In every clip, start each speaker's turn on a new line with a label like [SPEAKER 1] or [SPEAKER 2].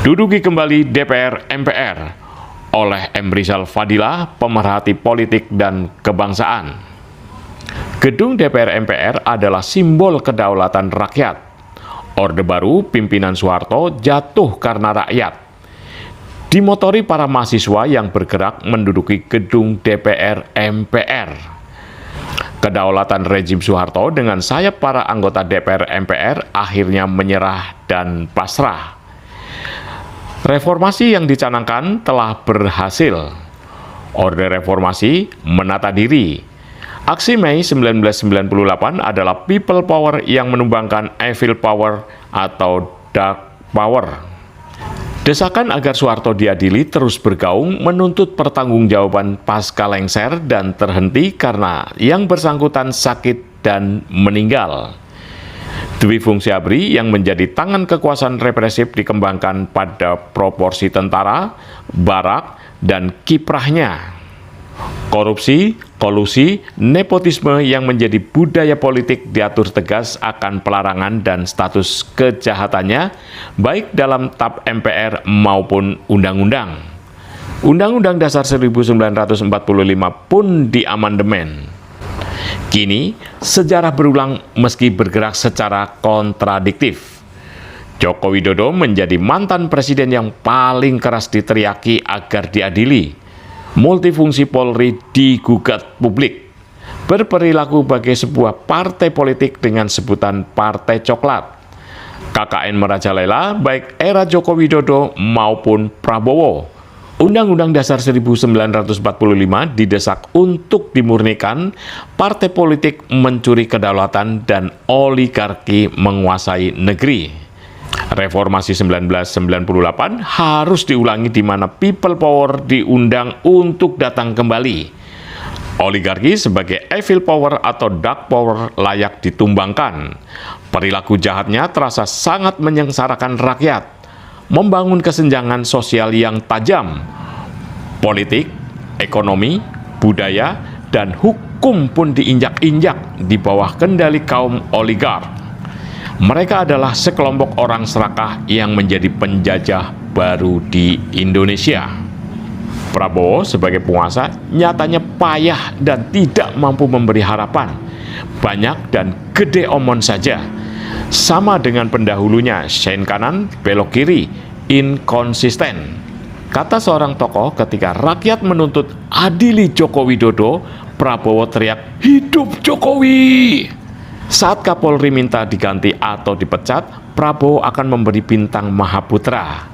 [SPEAKER 1] Duduki kembali DPR MPR oleh M. Rizal Fadila, pemerhati politik dan kebangsaan. Gedung DPR MPR adalah simbol kedaulatan rakyat. Orde Baru pimpinan Soeharto jatuh karena rakyat. Dimotori para mahasiswa yang bergerak menduduki gedung DPR MPR. Kedaulatan rezim Soeharto dengan sayap para anggota DPR MPR akhirnya menyerah dan pasrah. Reformasi yang dicanangkan telah berhasil. Orde Reformasi menata diri. Aksi Mei 1998 adalah people power yang menumbangkan evil power atau dark power. Desakan agar Soeharto diadili terus bergaung menuntut pertanggungjawaban pasca lengser dan terhenti karena yang bersangkutan sakit dan meninggal. Dwi fungsi ABRI yang menjadi tangan kekuasaan represif dikembangkan pada proporsi tentara, barak, dan kiprahnya. Korupsi, kolusi, nepotisme yang menjadi budaya politik diatur tegas akan pelarangan dan status kejahatannya, baik dalam TAP MPR maupun undang-undang. Undang-Undang Dasar 1945 pun diamandemen. Kini, sejarah berulang meski bergerak secara kontradiktif. Joko Widodo menjadi mantan presiden yang paling keras diteriaki agar diadili. Multifungsi Polri digugat publik. Berperilaku sebagai sebuah partai politik dengan sebutan Partai Coklat. KKN merajalela baik era Joko Widodo maupun Prabowo. Undang-Undang Dasar 1945 didesak untuk dimurnikan, partai politik mencuri kedaulatan dan oligarki menguasai negeri. Reformasi 1998 harus diulangi di mana people power diundang untuk datang kembali. Oligarki sebagai evil power atau dark power layak ditumbangkan. Perilaku jahatnya terasa sangat menyengsarakan rakyat. Membangun kesenjangan sosial yang tajam. Politik, ekonomi, budaya, dan hukum pun diinjak-injak di bawah kendali kaum oligark. Mereka adalah sekelompok orang serakah yang menjadi penjajah baru di Indonesia. Prabowo sebagai penguasa nyatanya payah dan tidak mampu memberi harapan. Banyak dan gede omon saja. Sama dengan pendahulunya, sen kanan, belok kiri, inkonsisten. Kata seorang tokoh ketika rakyat menuntut adili Joko Widodo, Prabowo teriak, "Hidup Jokowi!" Saat Kapolri minta diganti atau dipecat, Prabowo akan memberi bintang Mahaputra.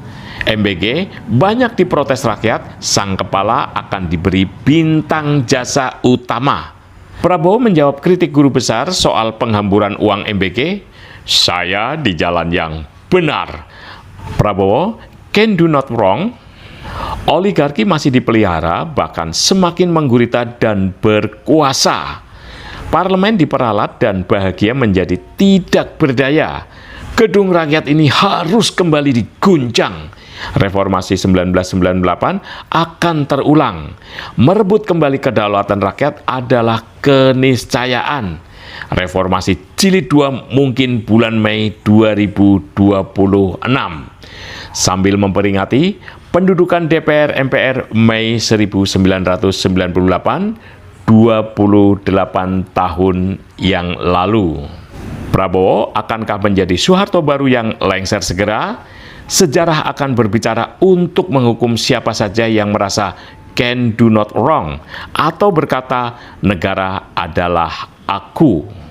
[SPEAKER 1] MBG banyak diprotes rakyat, sang kepala akan diberi bintang jasa utama. Prabowo menjawab kritik guru besar soal penghamburan uang MBG, "Saya di jalan yang benar." Prabowo, "Can do not wrong." Oligarki masih dipelihara, bahkan semakin menggurita dan berkuasa. Parlemen diperalat dan bahagia menjadi tidak berdaya. Gedung rakyat ini harus kembali diguncang. Reformasi 1998 akan terulang. Merebut kembali kedaulatan rakyat adalah keniscayaan. Reformasi Jilid 2 mungkin bulan Mei 2026. Sambil memperingati pendudukan DPR MPR Mei 1998, 28 tahun yang lalu. Prabowo akankah menjadi Soeharto baru yang lengser segera? Sejarah akan berbicara untuk menghukum siapa saja yang merasa can do not wrong atau berkata negara adalah aku.